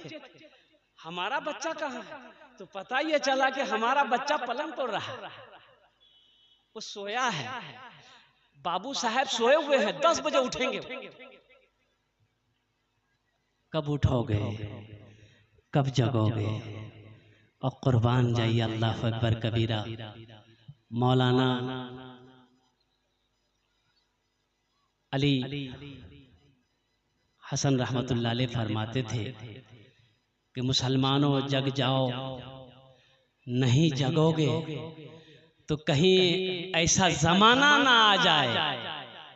थे, हमारा बच्चा कहाँ है? तो पता ये चला कि हमारा बच्चा पलंग तोड़ रहा है, वो सोया है, बाबू साहब सोए हुए हैं, 10 बजे उठेंगे। कब उठोगे, कब जगोगे? और कुर्बान जाइए, अल्लाह अकबर कबीरा। मौलाना अली हसन रहमतुल्लाह अलैह फरमाते थे कि मुसलमानों जग जाओ, नहीं जगोगे तो कहीं ऐसा जमाना ना आ जाए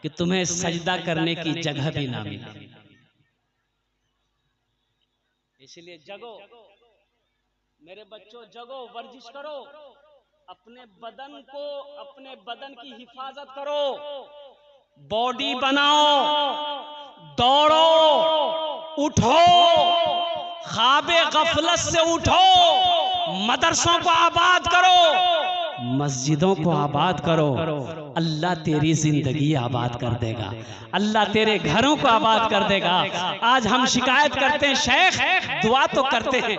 कि तुम्हें सजदा करने की जगह भी ना मिले। इसलिए जगो मेरे बच्चों, जगो, वर्जिश करो, अपने बदन को, अपने बदन की हिफाजत करो, बॉडी बनाओ, दौड़ो, उठो, ख्वाबे गफलत से उठो, मदरसों को आबाद करो, मस्जिदों को आबाद करो। अल्लाह तेरी जिंदगी आबाद कर देगा, अल्लाह तेरे घरों को आबाद कर देगा। आज हम शिकायत करते हैं, शेख दुआ तो करते हैं,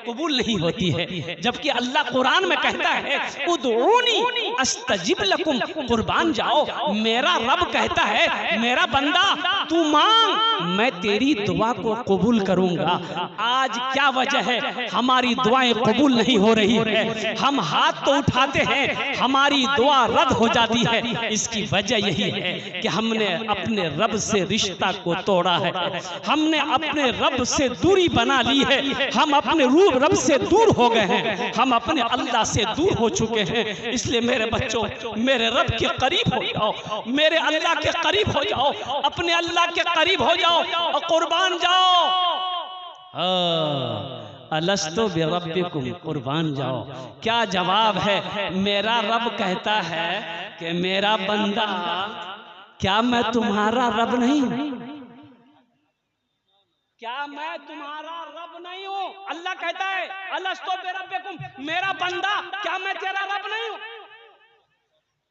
कबूल नहीं होती है, जबकि अल्लाह कुरान में कहता है उदऊनी अस्तजिब लकुम, कुर्बान जाओ, मेरा रब कहता है मेरा बंदा तू मांग, मैं तेरी दुआ को कबूल करूंगा। आज क्या वजह है हमारी दुआएं कबूल नहीं हो रही है? हम हाथ तो उठाते हैं, हमारी दुआ रद्द हो जाती है। इसकी वजह यही है कि हमने अपने रब से रिश्ता को तोड़ा है, हमने अपने रब से दूरी बना ली है, हम अपने रूह रब से दूर हो गए हैं, हम अपने अल्लाह से दूर हो चुके हैं। इसलिए मेरे बच्चों, मेरे रब के करीब हो जाओ, मेरे अल्लाह के करीब हो जाओ, अपने अल्लाह के करीब हो जाओ और कुर्बान जाओ। अलस्तो बिरब्बिकुम, कुर्बान जाओ। क्या जवाब है? मेरा रब कहता है कि मेरा बंदा, क्या मैं तुम्हारा रब नहीं हूं? क्या मैं तुम्हारा रब नहीं हूं? अल्लाह कहता है अलस्तो बिरब्बिकुम, मेरा बंदा, क्या मैं तेरा रब नहीं हूं?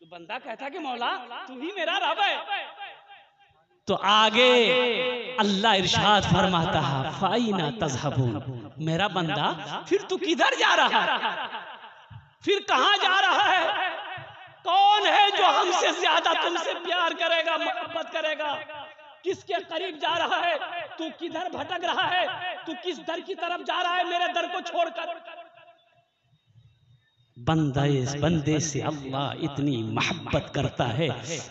तो बंदा कहता कि मौला तू ही मेरा रब है। तो आगे अल्लाह इरशाद फरमाता है फाइना तज़हबून, मेरा बंदा फिर तू किधर जा रहा है, फिर कहां जा रहा है? कौन है जो हमसे ज्यादा तुमसे प्यार करेगा, मोहब्बत करेगा? किसके करीब जा रहा है? तू किधर भटक रहा है? तू किस दर की तरफ जा रहा है मेरे दर को छोड़कर? बंदे से अल्लाह इतनी मोहब्बत करता है,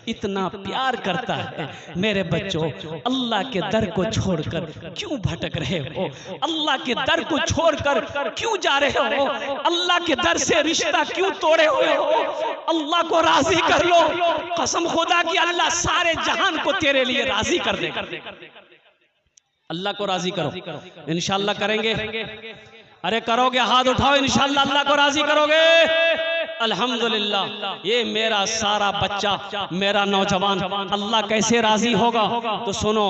इतना प्यार करता है। मेरे बच्चों, अल्लाह के दर को छोड़कर क्यों भटक रहे हो? अल्लाह के दर को छोड़कर क्यों जा रहे हो? अल्लाह के दर से रिश्ता क्यों तोड़े हुए हो? अल्लाह को राजी कर लो, कसम खुदा की अल्लाह सारे जहान को तेरे लिए राजी कर देगा। अल्लाह को राजी करो, इंशाअल्लाह करेंगे। अरे करोगे? हाथ उठाओ, इंशाअल्लाह अल्लाह को राजी करोगे। अल्हम्दुलिल्लाह, ये मेरा सारा बच्चा, मेरा नौजवान अल्लाह कैसे राजी होगा? तो सुनो,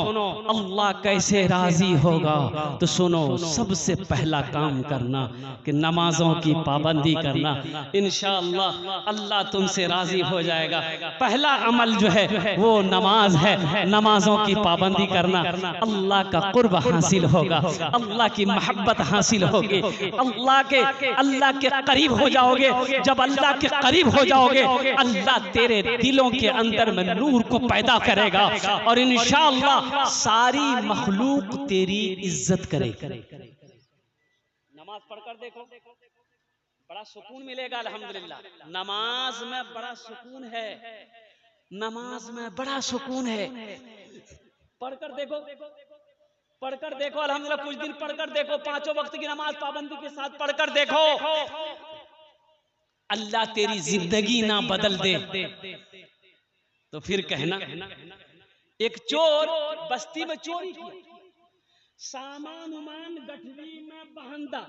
अल्लाह कैसे राजी होगा तो सुनो, सबसे पहला काम करना कि नमाजों की पाबंदी करना। इंशाअल्लाह अल्लाह तुमसे राजी हो जाएगा। पहला अमल जो है वो नमाज है, नमाजों की पाबंदी करना। अल्लाह का कुर्ब हासिल होगा, अल्लाह की मोहब्बत हासिल होगी, अल्लाह के करीब हो जाओगे। जब अल्लाह के करीब हो जाओगे, अल्लाह तेरे दिलों के अंदर में नूर को पैदा करेगा और इंशाअल्लाह सारी मखलूक तेरी इज्जत करेगी। नमाज पढ़कर देखो, बड़ा सुकून मिलेगा। अल्हम्दुलिल्लाह, नमाज में बड़ा सुकून है, नमाज में बड़ा सुकून है। पढ़कर देखो, पढ़कर देखो, अल्हम्दुलिल्लाह कुछ दिन पढ़कर देखो, 5 वक्त की नमाज पाबंदी के साथ पढ़कर देखो। अल्लाह तेरी जिंदगी ना बदल दे तो फिर कहना। एक चोर बस्ती में चोरी किया, सामान उमान गठरी में बहंदा,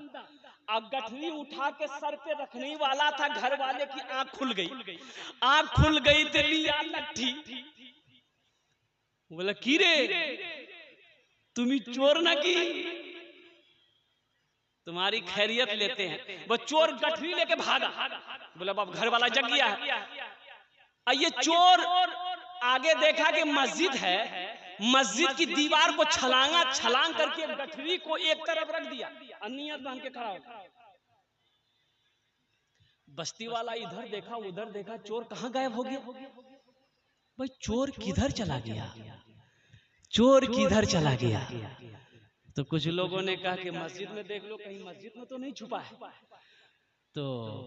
अब गठरी उठा के सर पे रखने वाला था, घर वाले की आंख खुल गई। आंख खुल गई तो लिया लट्ठी, बोला की रे तुम्ही चोर ना की, तुम्हारी खैरियत लेते हैं। वो चोर गठरी लेके भागा, बोला बाप घर वाला जग गया है। ये चोर आगे देखा कि मस्जिद है, मस्जिद की दीवार को छलांग करके गठरी को एक तरफ रख दिया, नियत बांध के खड़ा हो। बस्ती वाला इधर देखा उधर देखा, चोर कहाँ गायब हो गया? भाई चोर किधर चला गया, चोर किधर चला गया? तो कुछ लोगों ने कहा कि मस्जिद में देख लो, कहीं मस्जिद में तो नहीं छुपा है। तो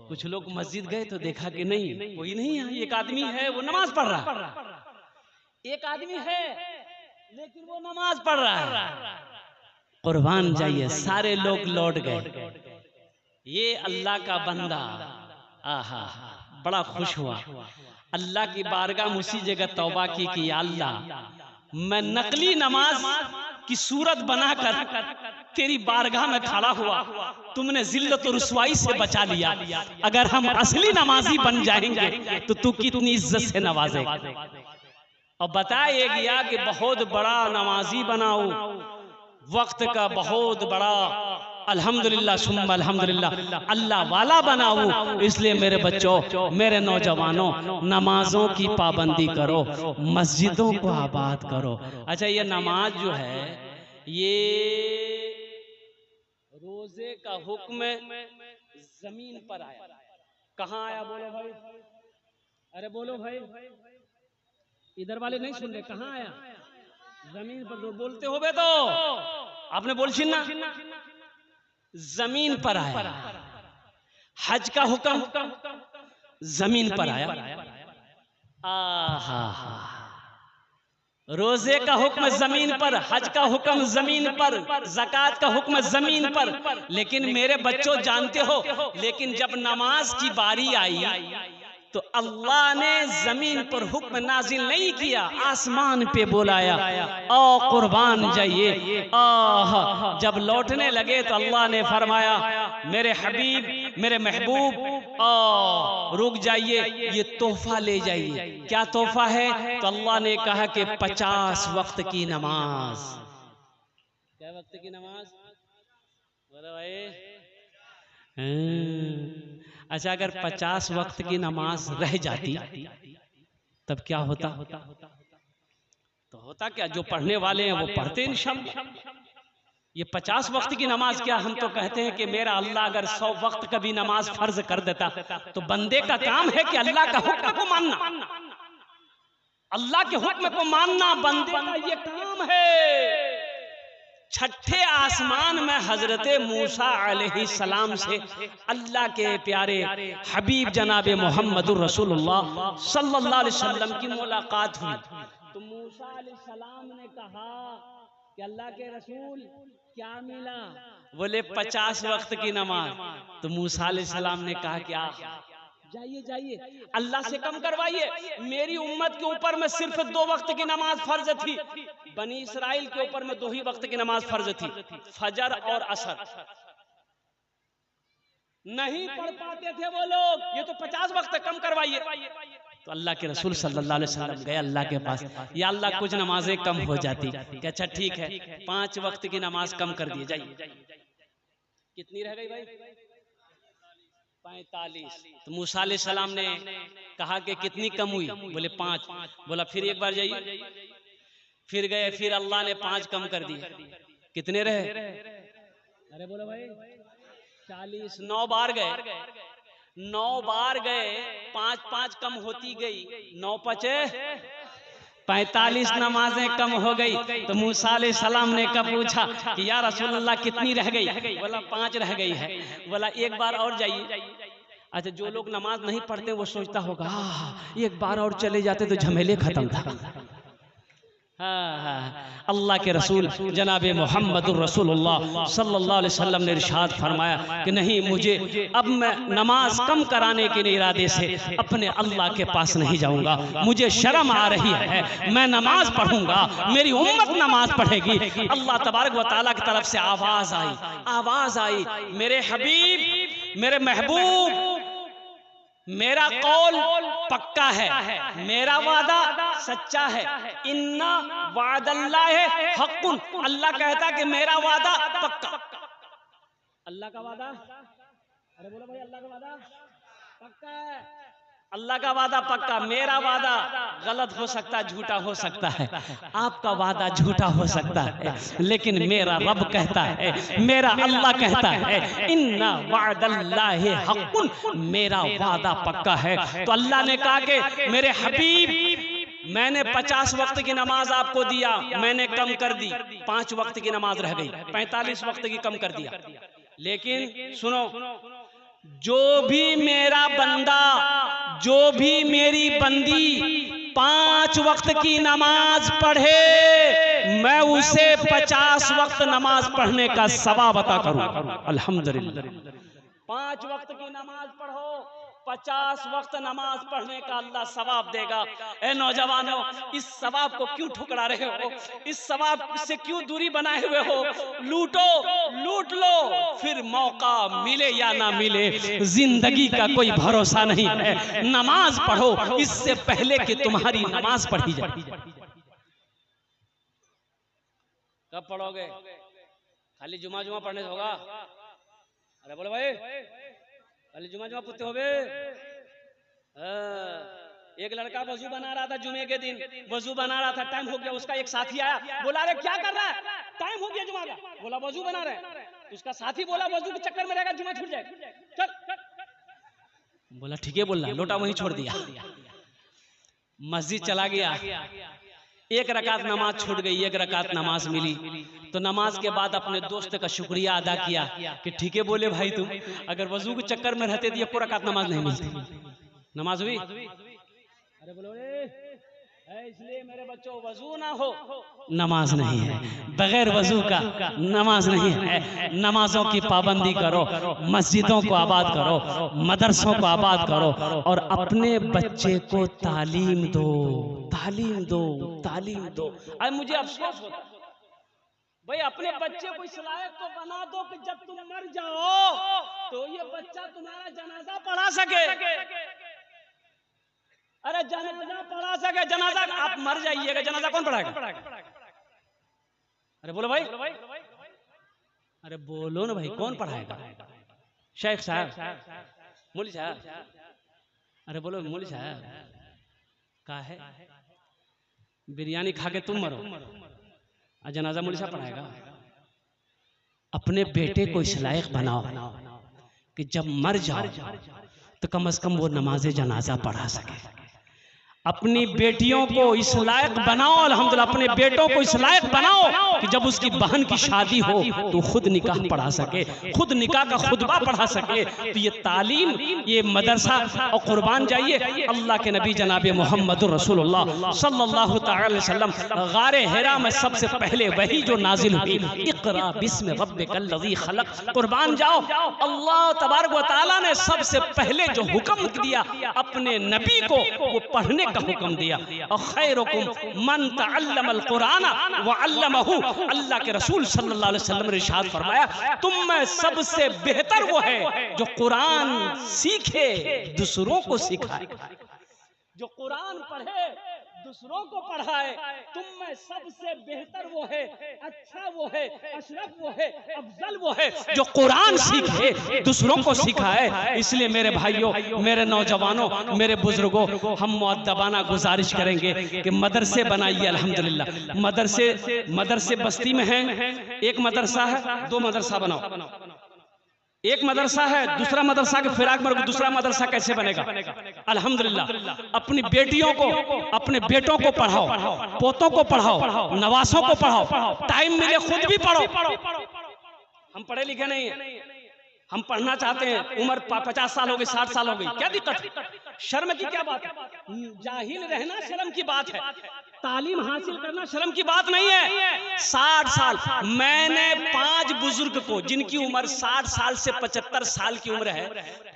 कुछ लोग मस्जिद गए तो देखा कि नहीं, कोई नहीं है। एक आदमी है वो नमाज पढ़ रहा, एक आदमी है लेकिन वो नमाज पढ़ रहा है। कुर्बान जाइए, सारे लोग लौट गए। ये अल्लाह का बंदा आहा बड़ा खुश हुआ, अल्लाह की बारगाह में उसी जगह तौबा की कि या अल्लाह मैं नकली नमाज की सूरत बनाकर तेरी बारगाह में खड़ा हुआ, तुमने जिल्लत और रुसवाई से बचा लिया। अगर हम असली नमाजी बन जाएंगे तो तू कितनी इज्जत से नवाजेगा। और बताया गया कि बहुत बड़ा नमाजी बनाओ, वक्त का बहुत बड़ा अल्हम्दुलिल्लाह सुम्मा अल्हम्दुलिल्लाह अल्लाह वाला बनाओ। इसलिए मेरे बच्चों, मेरे नौजवानों, नमाजों की पाबंदी करो, मस्जिदों को आबाद करो। अच्छा, ये नमाज जो है ये रोजे का हुक्म जमीन पर आया। कहाँ आया बोलो भाई? अरे बोलो भाई, इधर वाले नहीं सुन रहे। कहाँ आया? जमीन पर। जो बोलते हो बे तो आपने बोल छिन्ना, जमीन पर आया। हज का हुक्म जमीन पर आया। आहा, रोजे का हुक्म जमीन पर, हज का हुक्म जमीन पर, ज़कात का हुक्म जमीन पर। लेकिन मेरे बच्चों जानते हो, लेकिन जब नमाज की बारी आई तो अल्लाह ने जमीन पर हुक्म नाजिल नहीं किया, आसमान पे बुलाया। ओ कुर्बान जाइए। जब लौटने लगे तो अल्लाह ने फरमाया मेरे हबीब, मेरे महबूब, रुक जाइए, ये तोहफा ले जाइए। क्या तोहफा है? तो अल्लाह ने कहा कि 50 वक्त की नमाज। क्या वक्त की नमाज? बोलो भाई। अच्छा, अगर 50 वक्त की नमाज रह जाती तब क्या होता? तो होता क्या, जो पढ़ने वाले हैं वो पढ़ते इंशाअल्लाह। ये 50 वक्त की नमाज क्या, हम तो कहते हैं कि मेरा अल्लाह अगर 100 वक्त कभी नमाज फर्ज कर देता तो बंदे का काम है कि अल्लाह का हुक्म को मानना, अल्लाह के हुक्म को मानना बंदे का ये काम है। छठे आसमान में हजरत मूसा अलैहिस्सलाम से अल्लाह के प्यारे हबीब जनाब मोहम्मदुर रसूलुल्लाह सल्लल्लाहु अलैहि वसल्लम की मुलाकात हुई। तो मूसा अलैहिस्सलाम ने कहा कि अल्लाह के रसूल क्या मिला? बोले 50 वक्त की नमाज। तो मूसा अलैहिस्सलाम ने कहा क्या, जाइए जाइए, अल्लाह से कम करवाइए। मेरी उम्मत के ऊपर में सिर्फ 2 वक्त की नमाज फर्ज थी, बनी इसराइल के ऊपर में 2 ही वक्त की नमाज फर्ज थी, फजर और असर। नहीं पढ़ पाते थे वो लोग, ये तो 50 वक्त कम करवाइए। तो अल्लाह के रसूल सल्लल्लाहु अलैहि वसल्लम गए अल्लाह के पास, या अल्लाह कुछ नमाजें कम हो जाती। कि अच्छा ठीक है, 5 वक्त की नमाज कम कर दिए, जाइए। कितनी रह गई भाई? 45। तो मूसा अलैहिस्सलाम ने कहा कि कितनी कम हुई? बोले 5। बोला फिर एक बार जाइए। फिर गए, फिर अल्लाह ने 5 कम कर दिए। कितने रहे? अरे बोलो भाई, 40। 9 बार गए, 9 बार गए, 5-5 कम होती गई, 9 पचे 45 नमाजें कम हो गई। तो मूसा अलैहिस्सलाम ने कब पूछा कि या रसूलल्लाह कितनी रह गई? बोला 5 रह गई है। बोला एक बार और जाइए। अच्छा, जो लोग नमाज नहीं पढ़ते वो सोचता होगा एक बार और चले जाते तो झमेले खत्म था। अल्लाह के रसूल जनाब मोहम्मदुर रसूलुल्लाह सल्लल्लाहु अलैहि वसल्लम ने इरशाद फरमाया कि नहीं, मुझे अब मैं नमाज कम कराने के इरादे से अपने अल्लाह के पास नहीं जाऊंगा। मुझे शर्म आ रही है, मैं नमाज पढ़ूंगा, मेरी उम्मत नमाज पढ़ेगी। अल्लाह तबारक व तआला की तरफ से आवाज आई, मेरे हबीब, मेरे महबूब, मेरा कौल पक्का है, मेरा वादा सच्चा है। इन्ना वादल्लाहि हक़्क़ुन, अल्लाह कहता कि मेरा वादा पक्का। अल्लाह का वादा, अरे बोलो भाई, अल्लाह का वादा पक्का है। अल्लाह का वादा पक्का, मेरा वादा गलत हो सकता है, झूठा हो सकता है, आपका वादा झूठा हो सकता है, लेकिन मेरा रब कहता है, मेरा अल्लाह कहता है, इन्ना वादल्लाहि हक़्क़ुन, मेरा वादा पक्का है। तो अल्लाह ने कहा कि मेरे हबीब, मैंने 50 वक्त की नमाज आपको दिया, मैंने कम कर दी, 5 वक्त की नमाज रह गई, 45 वक्त की कम कर दिया। लेकिन सुनो, जो भी मेरा बंदा, जो भी मेरी बंदी 5 वक्त की नमाज पढ़े, मैं उसे 50 वक्त नमाज पढ़ने का सवाब अता करूं। अल्हम्दुलिल्लाह। 5 वक्त की नमाज पढ़ो, 50 वक्त नमाज पढ़ने का अल्लाह सवाब देगा। ए नौजवानों, इस सवाब को क्यों ठुकरा रहे हो? इस सवाब से क्यों दूरी बनाए हुए हो? लूटो, लूट लो, फिर मौका मिले या ना मिले, जिंदगी का कोई भरोसा नहीं है। नमाज पढ़ो इससे पहले कि तुम्हारी नमाज पढ़ी जाए। कब पढ़ोगे? खाली जुमा जुमा पढ़ने से होगा? अरे बोलो भाई, खाली जुमा जुमा पुत्ते होवे। एक लड़का वजू बना रहा था, जुमे के दिन वजू बना रहा था, टाइम हो गया, उसका एक साथी आया, बोला अरे क्या कर रहा है, टाइम हो गया जुमा का। बोला वजू बना रहे हैं। उसका साथी बोला वजू के चक्कर में रहेगा, जुमा छूट जाएगा, चल। बोला ठीक है, बोल रहा, लोटा वहीं छोड़ दिया, मस्जिद चला गया। एक रकात नमाज छूट गई, एक रकात नमाज मिली। तो नमाज के बाद अपने दोस्त का शुक्रिया अदा किया कि ठीक है बोले भाई, तुम अगर वजू के चक्कर में रहते तो ये पूरा रकात नमाज नहीं मिलती। नमाज हुई? अरे बोलो इसलिए मेरे बच्चों, वजू ना हो नमाज नहीं है, बगैर वजू का नमाज नहीं है। नमाजों की पाबंदी करो, मस्जिदों को आबाद करो, मदरसों को आबाद करो, और अपने बच्चे को तालीम दो, तालीम दो, तालीम दो। अब मुझे अफसोस होता है भाई, अपने बच्चे को इस लायक तो बना दो कि जब तुम मर जाओ तो ये बच्चा तुम्हारा जनाजा पढ़ा सके। अरे जनाजा पढ़ा सके, जनाजा आप मर जाइएगा, जनाजा कौन पढ़ाएगा? अरे बोलो भाई, अरे बोलो ना भाई, कौन पढ़ाएगा? शेख साहब, मौलवी साहब, अरे बोलो मौलवी साहब, क्या है? बिरयानी खा के तुम मरो, जनाजा मौलवी साहब पढ़ाएगा? अपने बेटे को इस लायक बनाओ कि जब मर जाओ तो कम से कम वो नमाज जनाजा पढ़ा सके। अपनी बेटियों को इस लायक बनाओ, अल्हम्दुलिल्लाह, अपने बेटों को इस लायक बनाओ कि जब उसकी बहन की शादी हो तो खुद निकाह पढ़ा सके, खुद निकाह का खुतबा पढ़ा सके। तो ये तालीम, ये मदरसा, और कुर्बान जाइए अल्लाह के नबी जनाब मोहम्मदुर रसूलुल्लाह सल्लल्लाहु तआला अलैहि वसल्लम, गारे हिरा में सबसे पहले वही जो नाजिल हुई, इक़रा बिस्मि रब्बिकल लज़ी खलक़। कुर्बान जाओ, अल्लाह तबारक व तआला ने सबसे पहले जो हुक्म दिया अपने नबी को, वो पढ़ने का हुक्म दिया। और खैरुकुम मन तअल्लमल कुरान व अल्लमहु, अल्लाह के रसूल सल्लल्लाहु अलैहि वसल्लम ने इरशाद फरमाया, तुम में सबसे बेहतर वो है जो कुरान सीखे, दूसरों को सिखाए। जो कुरान पढ़े, दूसरों को पढ़ाए, तुम में सबसे बेहतर वो है, अच्छा वो है, अशरफ वो है, अफजल वो है जो कुरान सीखे, दूसरों को सिखाए। इसलिए मेरे भाइयों, मेरे नौजवानों, मेरे बुजुर्गों, हम मुअद्दबाना गुजारिश करेंगे कि मदरसे बनाइए। अल्हम्दुलिल्लाह मदरसे बस्ती में हैं, एक मदरसा है, 2 मदरसा बनाओ। एक मदरसा है, दूसरा मदरसा के फिराक में दूसरा मदरसा कैसे बनेगा? अल्हम्दुलिल्लाह, अपनी बेटियों को, अपने बेटों को पढ़ाओ, पोतों को पढ़ाओ, नवासों को पढ़ाओ, टाइम मिले खुद भी पढ़ो। हम पढ़े लिखे नहीं है, हम पढ़ना चाहते हैं, उम्र 50 साल हो गई, 60 साल हो गई, क्या दिक्कत है? शर्म की क्या बात है? जाहिल रहना शर्म की बात है, तालीम हासिल करना शर्म की बात नहीं है। 60 साल, मैंने 5 बुजुर्ग को, जिनकी उम्र 60 साल से 75 साल की उम्र है,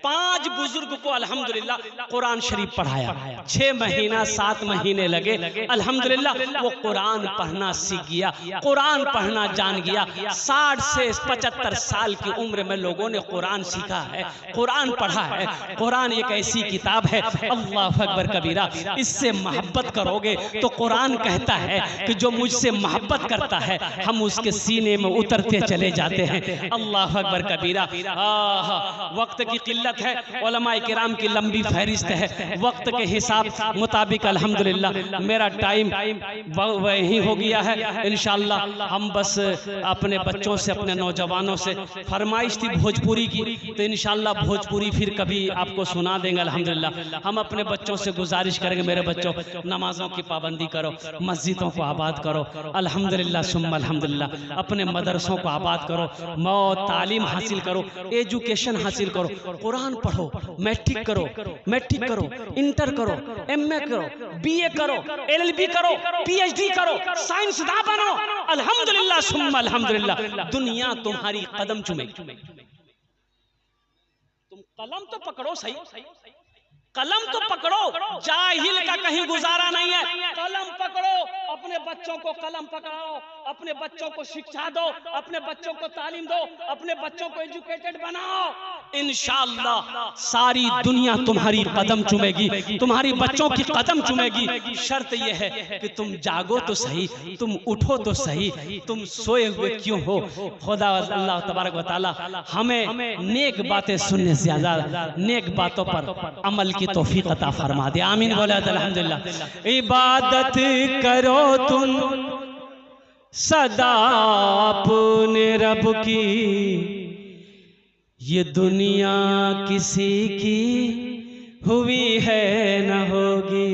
5 बुजुर्ग को अल्हम्दुलिल्लाह कुरान शरीफ पढ़ाया। 6 महीना 7 महीने लगे, अल्हम्दुलिल्लाह वो कुरान पढ़ना सीख गया, कुरान पढ़ना जान गया। 60 से 75 साल की उम्र में लोगों ने कुरान सीखा है, कुरान पढ़ा है। कुरान एक ऐसी किताब है, अल्लाह अकबर कबीरा, इससे मोहब्बत करोगे तो कुरान कुरान कहता है कि जो मुझसे मोहब्बत करता है हम उसके सीने में उतरते चले जाते हैं। अल्लाह अकबर कबीरा। वक्त की किल्लत है, उलमाए किराम की लंबी फहरिस्त है, वक्त के हिसाब मुताबिक अल्हम्दुलिल्लाह मेरा टाइम वही हो गया है। इंशाअल्लाह हम बस अपने बच्चों से, अपने नौजवानों से, फरमाइश थी भोजपुरी की, तो इंशाअल्लाह भोजपुरी फिर कभी आपको सुना देंगे। अल्हम्दुलिल्लाह हम अपने बच्चों से गुजारिश करेंगे, मेरे बच्चों नमाजों की पाबंदी करो, मस्जिदों को आबाद करो, अल्हम्दुलिल्लाह सुम्मा अल्हम्दुलिल्लाह अपने मदरसों को आबाद करो, तालीम हासिल करो, एजुकेशन हासिल करो, कुरान पढ़ो, मैट्रिक करो, इंटर करो, एमए करो, बीए करो, एलएलबी करो, पीएचडी करो, साइंसदान बनो। अल्हम्दुलिल्लाह सुम्मा अल्हम्दुलिल्लाह दुनिया तुम्हारी कदम चूमेगी। तुम कलम तो पकड़ो सही, कलम तो पकड़ो, जाहिल का कहीं गुजारा नहीं है। कलम पकड़ो, अपने बच्चों को कलम पकड़ाओ, अपने बच्चों को शिक्षा दो, अपने बच्चों को तालीम दो, अपने बच्चों को एजुकेटेड बनाओ। इंशाअल्लाह सारी दुनिया तुम्हारी कदम चूमेगी, तुम्हारी बच्चों की कदम चूमेगी। शर्त यह है कि तुम जागो तो सही, तुम उठो तो सही, तुम सोए हुए क्यों हो। खुदा अल्लाह तबारक व तआला हमें नेक बातें सुनने से ज्यादा नेक बातों पर अमल की तौफीक अता फरमा दे। आमीन बोला अल्हम्दुलिल्लाह। इबादत करो तुम सदा अपने रब की, ये दुनिया किसी की हुई है न होगी।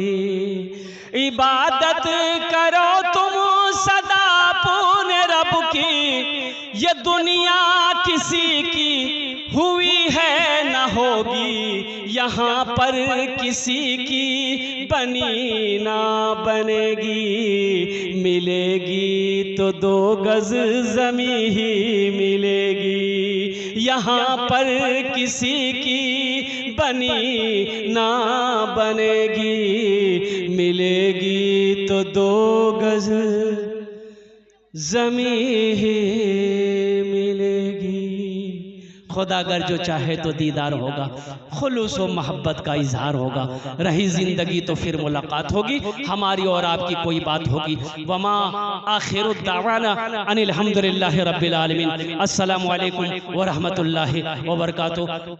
इबादत करो तुम सदा अपने रब की, ये दुनिया किसी की हुई है न होगी। यहाँ पर किसी की बनी ना बनेगी, मिलेगी तो 2 गज ज़मीं ही मिलेगी। यहाँ पर किसी की बनी ना बनेगी, मिलेगी तो 2 गज ज़मीं ही मिलेगी। खुदा अगर जो चाहे तो दीदार होगा, खुलूस व मोहब्बत का इजहार होगा। रही जिंदगी तो फिर मुलाकात होगी, हमारी और आपकी कोई बात होगी। वमा आखिरु दावाना अनिल हम्दुलिल्लाहि रब्बिल आलमीन। अस्सलामु अलैकुम व रहमतुल्लाहि व बरकातुहू।